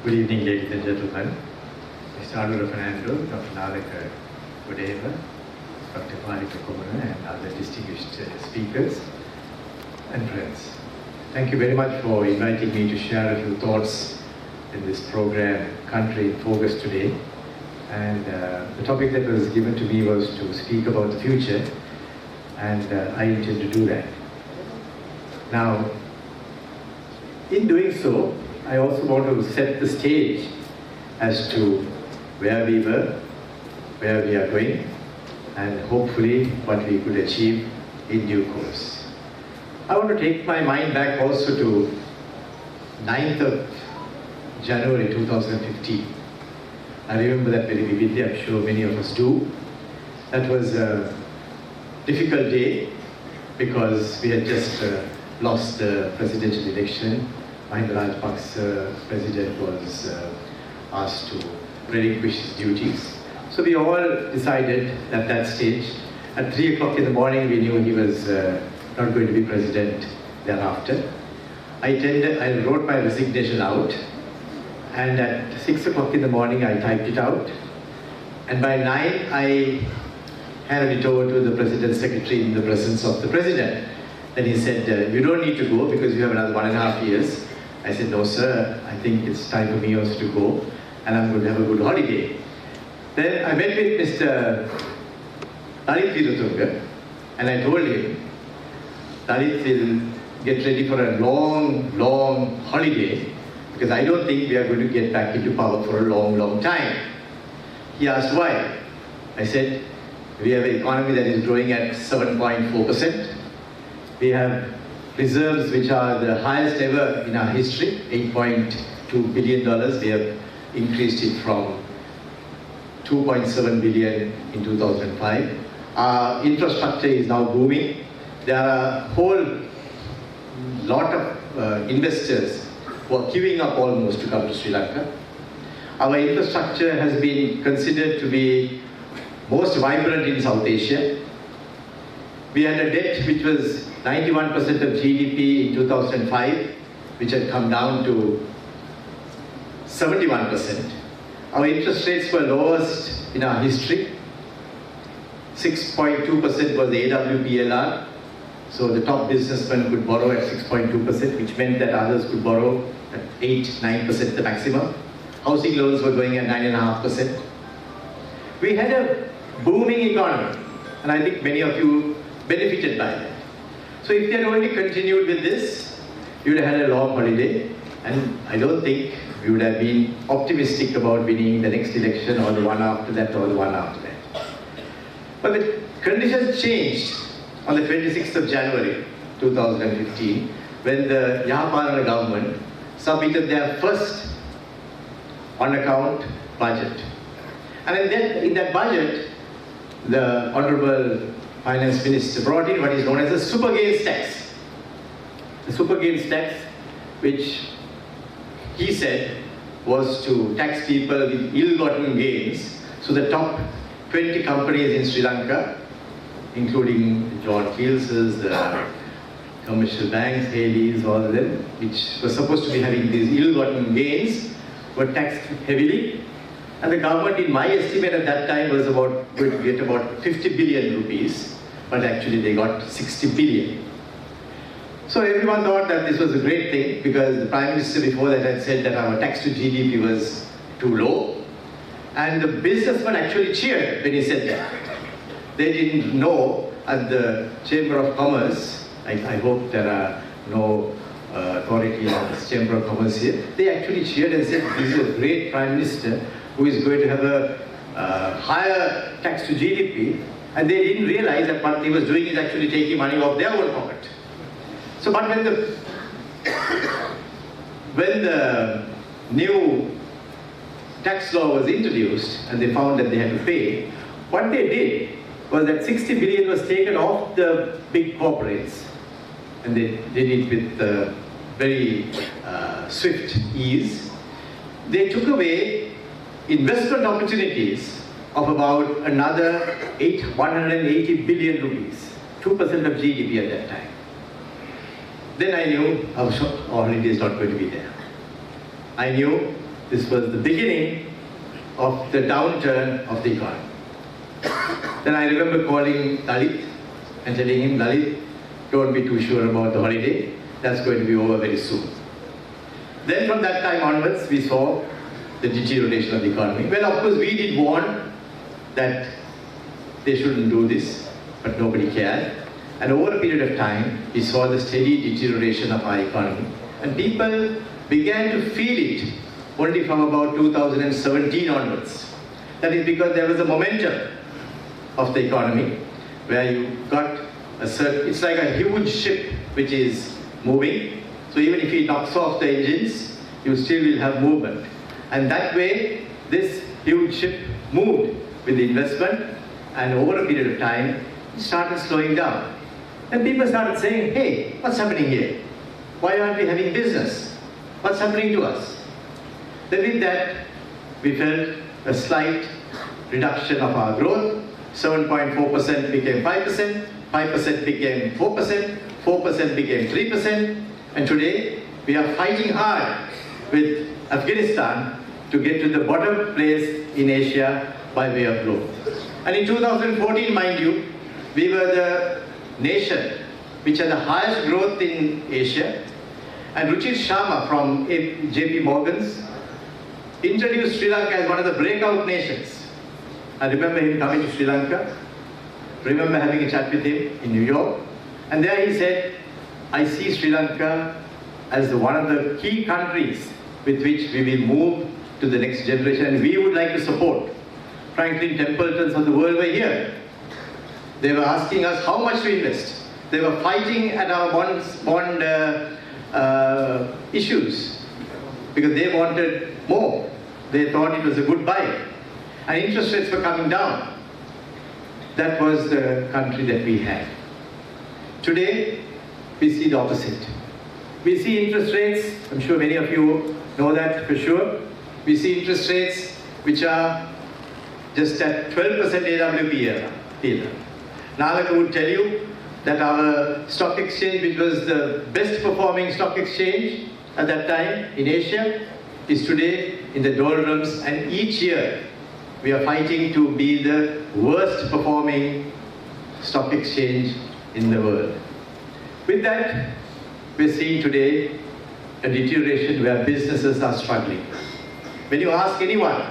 Good evening, ladies and gentlemen. Mr. Arula Fernando, Dr. Nalaka Godeva, Dr. Marika Kumara, and other distinguished speakers and friends. Thank you very much for inviting me to share a few thoughts in this program, Country in Focus, today. And the topic that was given to me was to speak about the future, and I intend to do that. Now, in doing so, I also want to set the stage as to where we were, where we are going, and hopefully what we could achieve in due course. I want to take my mind back also to 9th of January 2015. I remember that very vividly, I'm sure many of us do. That was a difficult day because we had just lost the presidential election. Mahinda Rajapaksa's president was asked to relinquish his duties. So we all decided at that stage, at 3 o'clock in the morning, we knew he was not going to be president thereafter. I wrote my resignation out, and at 6 o'clock in the morning, I typed it out. And by 9, I handed it over to the president's secretary in the presence of the president. Then he said, you don't need to go because you have another 1.5 years. I said, no sir, I think it's time for me also to go, and I'm going to have a good holiday. Then I met with Mr. Ajith, and I told him, Ajith will get ready for a long, long holiday, because I don't think we are going to get back into power for a long, long time. He asked why. I said, we have an economy that is growing at 7.4%. We have reserves which are the highest ever in our history, $8.2 billion. We have increased it from 2.7 billion in 2005. Our infrastructure is now booming. There are a whole lot of investors who are queuing up almost to come to Sri Lanka. Our infrastructure has been considered to be most vibrant in South Asia. We had a debt which was 91% of GDP in 2005, which had come down to 71%. Our interest rates were lowest in our history. 6.2% was the AWPLR. So the top businessmen could borrow at 6.2%, which meant that others could borrow at 8-9% the maximum. Housing loans were going at 9.5%. We had a booming economy, and I think many of you benefited by that. So if they had only continued with this, we would have had a long holiday, and I don't think we would have been optimistic about winning the next election or the one after that or the one after that. But the conditions changed on the 26th of January 2015 when the Yahaparana government submitted their first on-account budget. And in that budget, the Honorable Finance Minister brought in what is known as a super gains tax. The super gains tax, which he said was to tax people with ill-gotten gains. So the top 20 companies in Sri Lanka, including John Keelses, the commercial banks, Haley's, all of them, which were supposed to be having these ill-gotten gains, were taxed heavily. And the government, in my estimate at that time, was going to get about 50 billion rupees, but actually they got 60 billion. So everyone thought that this was a great thing because the Prime Minister before that had said that our tax to GDP was too low. And the businessmen actually cheered when he said that. They didn't know at the Chamber of Commerce, I hope there are no authorities in this Chamber of Commerce here, they actually cheered and said, this is a great Prime Minister who is going to have a higher tax to GDP, and they didn't realize that what he was doing is actually taking money off their own pocket. So, but when the new tax law was introduced and they found that they had to pay, what they did was that 60 billion was taken off the big corporates, and they did it with very swift ease. They took away investment opportunities of about another 180 billion rupees, 2% of GDP at that time. Then I knew our holiday is not going to be there. I knew this was the beginning of the downturn of the economy. Then I remember calling Lalit and telling him, Lalit, don't be too sure about the holiday. That's going to be over very soon. Then from that time onwards, we saw the deterioration of the economy. Well, of course, we did warn that they shouldn't do this, but nobody cared. And over a period of time, we saw the steady deterioration of our economy. And people began to feel it only from about 2017 onwards. That is because there was a momentum of the economy where you got a certain, it's like a huge ship which is moving. So even if it knocks off the engines, you still will have movement. And that way, this huge ship moved with the investment, and over a period of time, it started slowing down. And people started saying, hey, what's happening here? Why aren't we having business? What's happening to us? Then with that, we felt a slight reduction of our growth. 7.4% became 5%, 5% became 4%, 4% became 3%, and today we are fighting hard with Afghanistan to get to the bottom place in Asia by way of growth. And in 2014, mind you, we were the nation which had the highest growth in Asia, and Ruchir Sharma from JP Morgan's introduced Sri Lanka as one of the breakout nations. I remember him coming to Sri Lanka, remember having a chat with him in New York, and there he said, I see Sri Lanka as one of the key countries with which we will move to the next generation, and we would like to support. Franklin Templetons of the world were here. They were asking us how much to invest. They were fighting at our bond issues because they wanted more. They thought it was a good buy. And interest rates were coming down. That was the country that we had. Today, we see the opposite. We see interest rates, I'm sure many of you know that for sure. We see interest rates which are just at 12% AWP. Nalaka would tell you that our stock exchange, which was the best performing stock exchange at that time in Asia, is today in the doldrums, and each year we are fighting to be the worst performing stock exchange in the world. With that, we're seeing today a deterioration where businesses are struggling. When you ask anyone,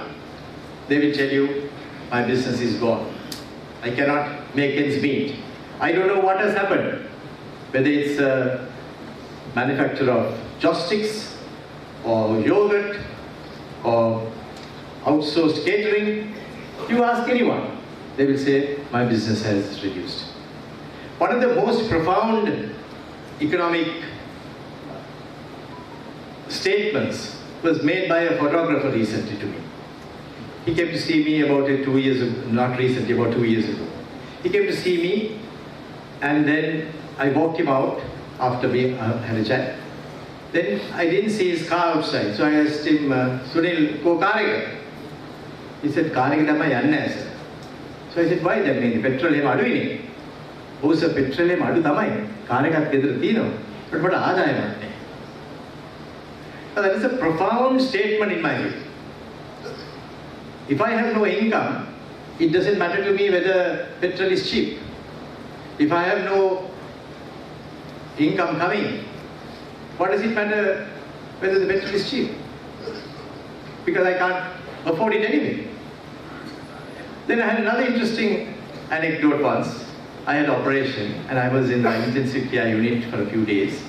they will tell you, my business is gone. I cannot make ends meet. I don't know what has happened. Whether it's a manufacturer of chopsticks, or yogurt, or outsourced catering, you ask anyone, they will say, my business has reduced. One of the most profound economic statements was made by a photographer recently to me. He came to see me about 2 years ago, not recently, about 2 years ago. He came to see me, and then I walked him out after we had a chat. Then I didn't see his car outside, so I asked him, Sunil, ko karega? He said, karega dama yanna sir. So I said, why? That means petrol em adu ini. Oh sir, petrol em adu tamai. Karega gedara thino. But what adayam atte? That is a profound statement in my view. If I have no income, it doesn't matter to me whether petrol is cheap. If I have no income coming, what does it matter whether the petrol is cheap? Because I can't afford it anyway. Then I had another interesting anecdote once. I had an operation and I was in the intensive care unit for a few days.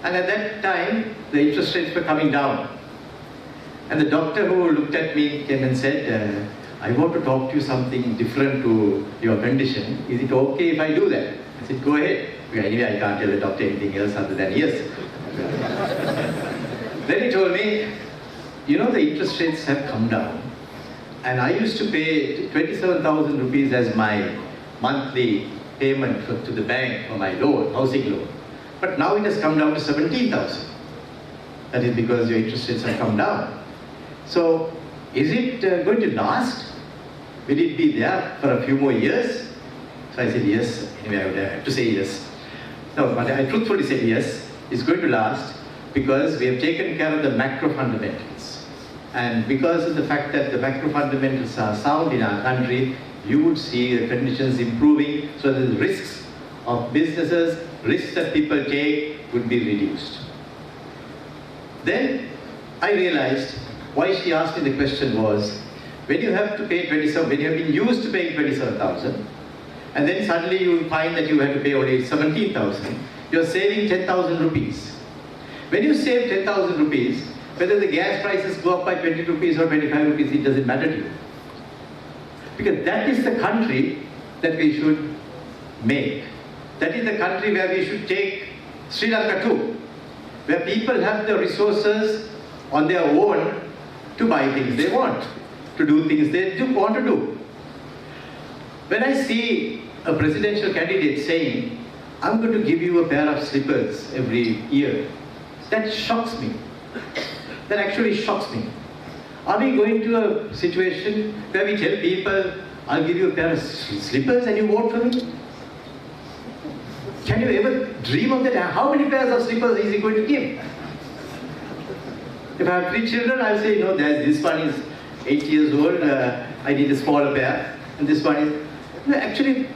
And at that time, the interest rates were coming down. And the doctor who looked at me came and said, I want to talk to you something different to your condition. Is it okay if I do that? I said, go ahead. Because anyway, I can't tell the doctor anything else other than yes. Then he told me, you know, the interest rates have come down. And I used to pay 27,000 rupees as my monthly payment to the bank for my loan, housing loan. But now it has come down to 17,000. That is because your interest rates have come down. So, is it going to last? Will it be there for a few more years? So I said yes. Anyway, I would have to say yes. No, but I truthfully said yes. It's going to last because we have taken care of the macro fundamentals. And because of the fact that the macro fundamentals are sound in our country, you would see the conditions improving so that the risks of businesses, risks that people take would be reduced. Then I realized why she asked me the question was, when you have to pay 27, when you have been used to paying 27,000, and then suddenly you find that you have to pay only 17,000, you're saving 10,000 rupees. When you save 10,000 rupees, whether the gas prices go up by 20 rupees or 25 rupees, it doesn't matter to you. Because that is the country that we should make. That is the country where we should take Sri Lanka to, where people have the resources on their own to buy things they want, to do things they do want to do. When I see a presidential candidate saying, I'm going to give you a pair of slippers every year, that shocks me. That actually shocks me. Are we going to a situation where we tell people, I'll give you a pair of slippers and you vote for me? Can you ever dream of that? How many pairs of slippers is he going to give? If I have 3 children, I'll say, no, this one is 8 years old, I need a smaller pair, and this one is... No, actually,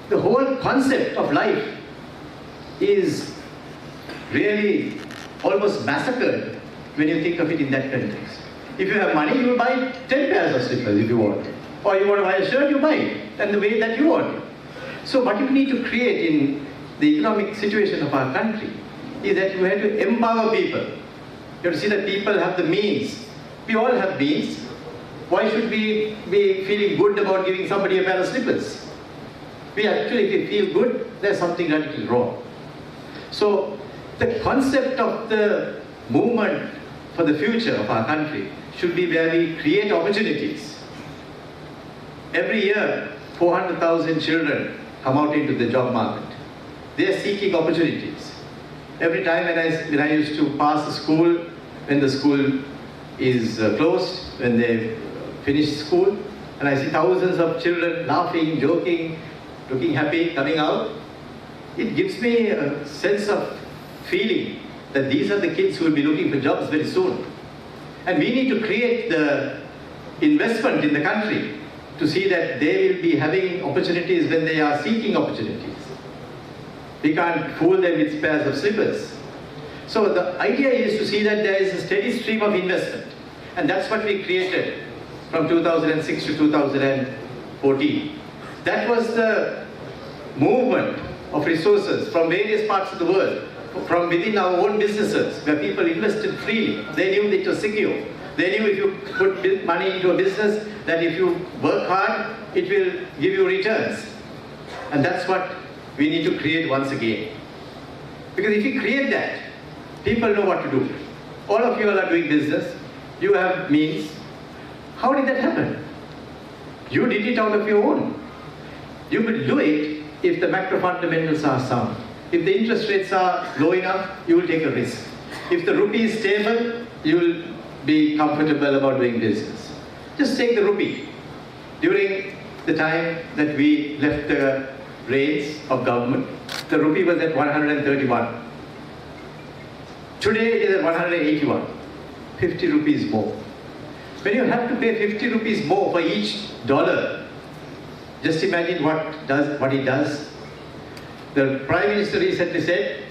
the whole concept of life is really almost massacred when you think of it in that context. If you have money, you will buy 10 pairs of slippers if you want. Or you want to buy a shirt, you buy it, and the way that you want it. So what you need to create in the economic situation of our country is that you have to empower people. You have to see that people have the means. We all have means. Why should we be feeling good about giving somebody a pair of slippers? We actually, if we feel good, there's something radically wrong. So the concept of the movement for the future of our country should be where we create opportunities. Every year, 400,000 children come out into the job market. They are seeking opportunities. Every time when I used to pass a school, when the school is closed, when they finish school, and I see thousands of children laughing, joking, looking happy, coming out, it gives me a sense of feeling that these are the kids who will be looking for jobs very soon. And we need to create the investment in the country to see that they will be having opportunities when they are seeking opportunities. We can't fool them with pairs of slippers. So the idea is to see that there is a steady stream of investment. And that's what we created from 2006 to 2014. That was the movement of resources from various parts of the world, from within our own businesses, where people invested freely. They knew it was secure. They knew if you put money into a business, that if you work hard, it will give you returns. And that's what we need to create once again. Because if you create that, people know what to do. All of you all are doing business. You have means. How did that happen? You did it out of your own. You will do it if the macro fundamentals are sound. If the interest rates are low enough, you will take a risk. If the rupee is stable, you will be comfortable about doing business. Just take the rupee. During the time that we left the reins of government, the rupee was at 131. Today it is at 181. 50 rupees more. When you have to pay 50 rupees more for each dollar, just imagine what it does. The Prime Minister recently said,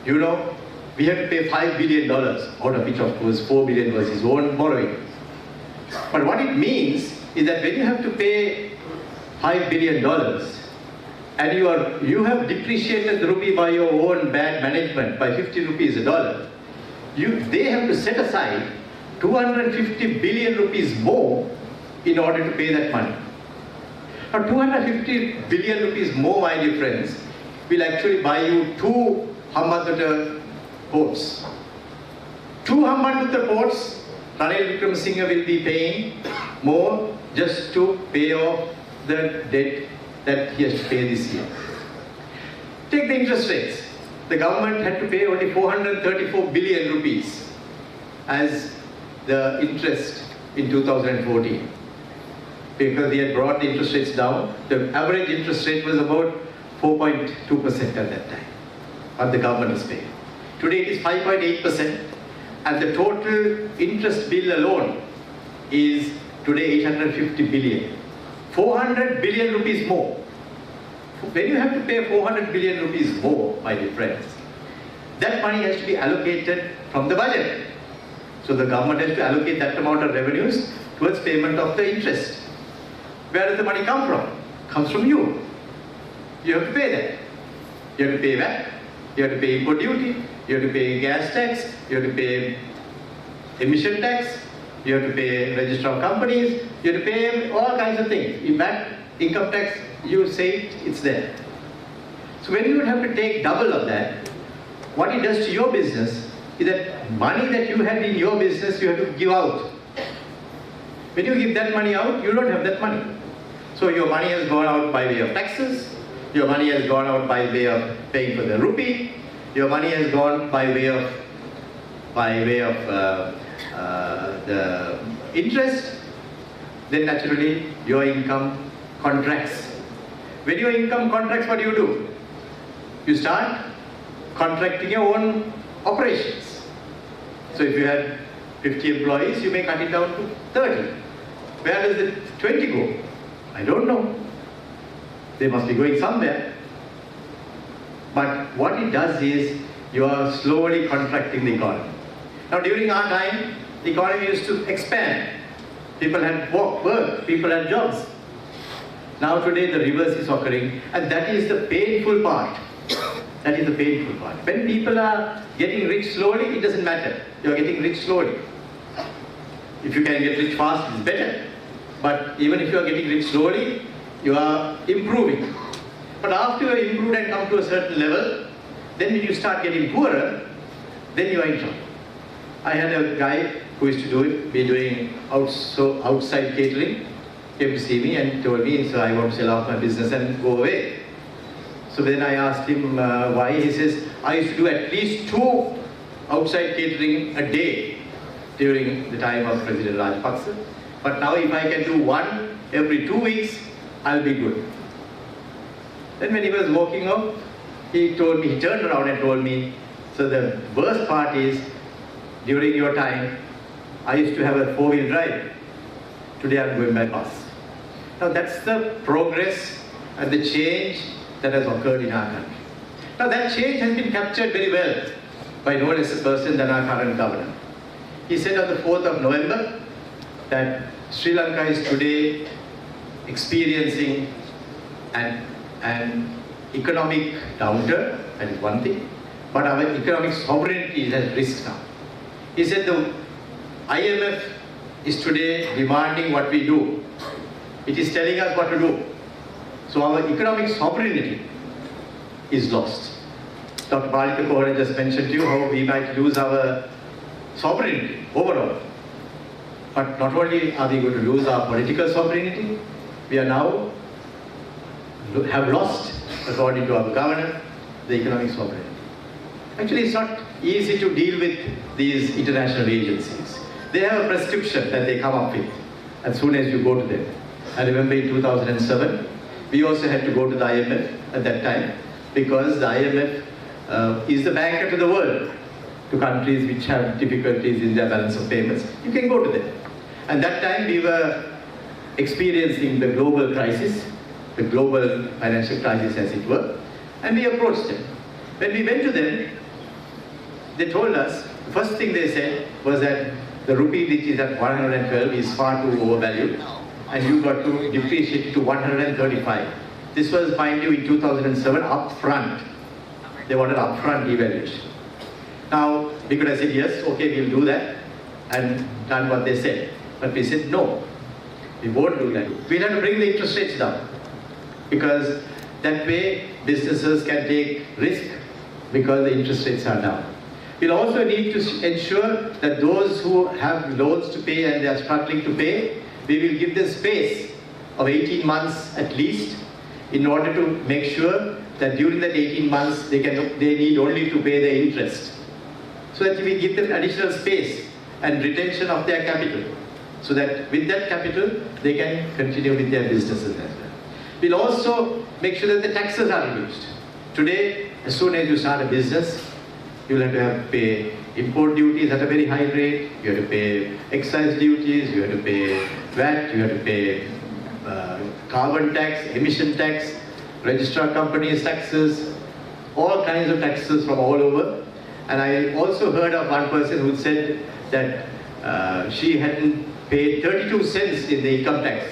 you know, we have to pay $5 billion, out of which of course 4 billion was his own borrowing. But what it means is that when you have to pay $5 billion and you have depreciated the rupee by your own bad management by 50 rupees a dollar, they have to set aside 250 billion rupees more in order to pay that money. Now 250 billion rupees more, my dear friends, will actually buy you 2 Hambantota ports. 2 Hambantota ports, Ranil Wickremesinghe will be paying more just to pay off the debt that he has to pay this year. Take the interest rates. The government had to pay only 434 billion rupees as the interest in 2014. Because he had brought the interest rates down. The average interest rate was about 4.2% at that time, what the government is paying. Today it is 5.8%. And the total interest bill alone is today 850 billion. 400 billion rupees more. When you have to pay 400 billion rupees more, my dear friends, that money has to be allocated from the budget. So the government has to allocate that amount of revenues towards payment of the interest. Where does the money come from? It comes from you. You have to pay that. You have to pay VAT, you have to pay import duty, you have to pay gas tax, you have to pay emission tax, you have to pay register of companies, you have to pay all kinds of things. In VAT, income tax, you say it's there. So when you would have to take double of that, what it does to your business is that money that you had in your business, you have to give out. When you give that money out, you don't have that money. So your money has gone out by way of taxes, your money has gone out by way of paying for the rupee, your money has gone by way of the interest, then naturally your income contracts. When your income contracts, what do? You start contracting your own operations. So if you had 50 employees, you may cut it down to 30. Where does the 20 go? I don't know. They must be going somewhere. But what it does is, you are slowly contracting the economy. Now during our time, the economy used to expand. People had work, people had jobs. Now today the reverse is occurring, and that is the painful part. That is the painful part. When people are getting rich slowly, it doesn't matter. You are getting rich slowly. If you can get rich fast, it's better. But even if you are getting rich slowly, you are improving. But after you are improved and come to a certain level, then when you start getting poorer, then you are in trouble. I had a guy who used to be doing outside catering, came to see me and told me, so I want to sell off my business and go away. So then I asked him why. He says, I used to do at least 2 outside catering a day during the time of President Rajapaksa. But now if I can do 1 every 2 weeks, I'll be good. Then when he was walking off, he turned around and told me, so the worst part is, during your time, I used to have a 4-wheel drive. Today I'm going by bus. Now that's the progress and the change that has occurred in our country. Now that change has been captured very well by no less a person than our current governor. He said on the 4th of November that Sri Lanka is today experiencing an economic downturn, that is one thing, but our economic sovereignty is at risk now. He said the IMF is today demanding what we do. It is telling us what to do. So our economic sovereignty is lost. Dr. Palika Kohara just mentioned to you how we might lose our sovereignty overall. But not only are we going to lose our political sovereignty, we are now have lost, according to our governor, the economic sovereignty. Actually, it's not easy to deal with these international agencies. They have a prescription that they come up with as soon as you go to them. I remember in 2007, we also had to go to the IMF at that time, because the IMF is the banker to the world, to countries which have difficulties in their balance of payments. You can go to them. And that time we were experiencing the global crisis, the global financial crisis as it were, and we approached them. When we went to them, they told us, the first thing they said was that the rupee, which is at 112, is far too overvalued, and you got to depreciate it to 135. This was, mind you, in 2007, upfront. They wanted upfront devaluation. Now, we could have said, yes, okay, we'll do that, and done what they said. But we said, no, we won't do that. We'll have to bring the interest rates down, because that way businesses can take risk because the interest rates are down. We'll also need to ensure that those who have loans to pay and they are struggling to pay, we will give them space of 18 months at least, in order to make sure that during that 18 months they need only to pay the interest. So that we give them additional space and retention of their capital, so that with that capital they can continue with their businesses as well. We'll also make sure that the taxes are reduced. Today, as soon as you start a business, you'll have to pay import duties at a very high rate, you have to pay excise duties, you have to pay VAT, you have to pay carbon tax, emission tax, registrar companies taxes, all kinds of taxes from all over. And I also heard of one person who said that she hadn't paid 32 cents in the income tax.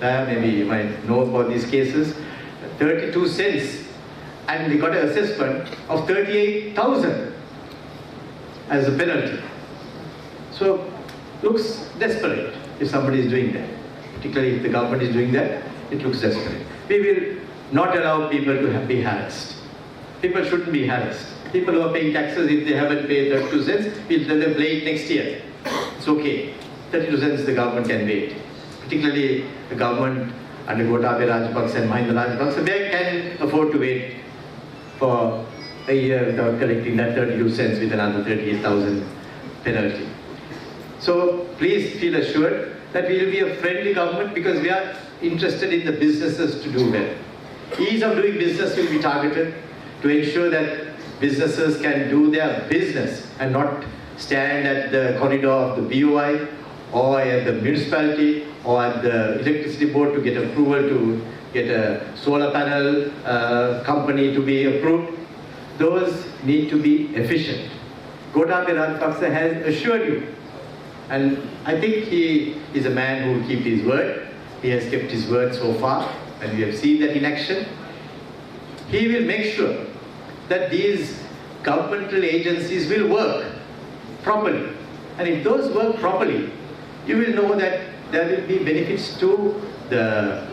Maybe you might know about these cases. 32 cents, and they got an assessment of 38,000 as a penalty. So, looks desperate if somebody is doing that. Particularly if the government is doing that, it looks desperate. We will not allow people to be harassed. People shouldn't be harassed. People who are paying taxes, if they haven't paid 32 cents, we'll let them pay it next year. It's okay. 32 cents the government can wait. Particularly the government under Gotabaya Rajapaksa and Mahinda Rajapaksa, they can afford to wait for a year without collecting that 32 cents with another 38,000 penalty. So please feel assured that we will be a friendly government because we are interested in the businesses to do well. Ease of doing business will be targeted to ensure that businesses can do their business and not stand at the corridor of the BOI or at the municipality or at the electricity board to get approval to get a solar panel company to be approved. Those need to be efficient. Gotabaya Rajapaksa has assured you, and I think he is a man who will keep his word. He has kept his word so far, and we have seen that in action. He will make sure that these governmental agencies will work properly. And if those work properly, you will know that there will be benefits to the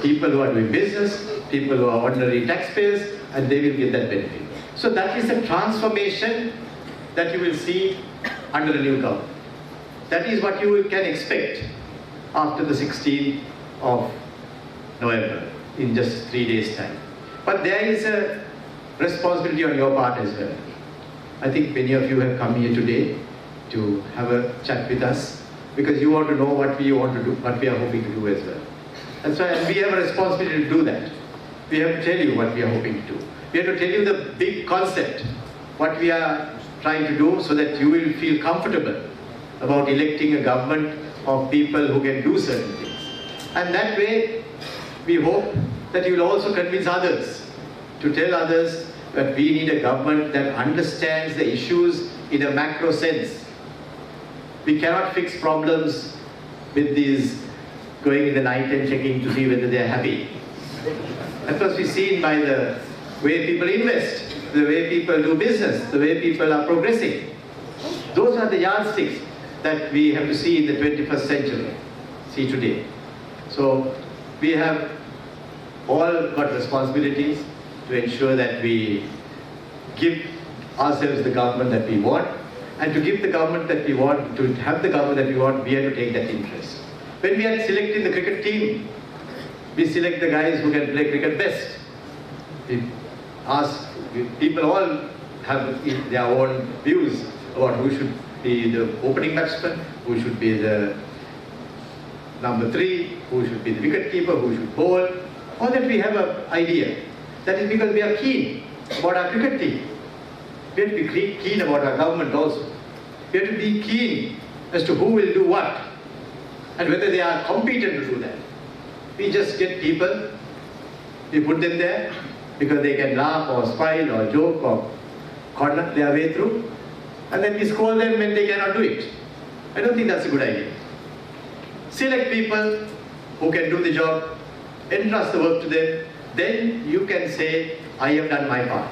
people who are doing business, people who are ordinary taxpayers, and they will get that benefit. So that is the transformation that you will see under the new government. That is what you can expect after the 16th of November, in just 3 days' time. But there is a responsibility on your part as well. I think many of you have come here today to have a chat with us because you want to know what we want to do, what we are hoping to do as well. That's why we have a responsibility to do that. We have to tell you what we are hoping to do. We have to tell you the big concept, what we are trying to do so that you will feel comfortable about electing a government of people who can do certain things. And that way, we hope that you will also convince others to tell others that we need a government that understands the issues in a macro sense. We cannot fix problems with these going in the night and checking to see whether they are happy. That must be seen by the way people invest, the way people do business, the way people are progressing. Those are the yardsticks that we have to see in the 21st century, see today. So we have all got responsibilities to ensure that we give ourselves the government that we want, and to give the government that we want, to have the government that we want, we have to take that interest. When we are selecting the cricket team, we select the guys who can play cricket best. People all have their own views about who should be the opening batsman, who should be the number 3, who should be the wicket keeper, who should bowl. All that we have an idea. That is because we are keen about our cricket team. We have to be keen about our government also. We have to be keen as to who will do what and whether they are competent to do that. We just get people, we put them there because they can laugh or smile or joke or corner their way through, and then we scold them when they cannot do it. I don't think that's a good idea. Select people who can do the job, entrust the work to them, then you can say, I have done my part.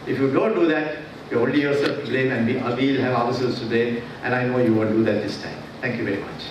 If you don't do that, you're only yourself to blame, and we will have ourselves to blame, and I know you won't do that this time. Thank you very much.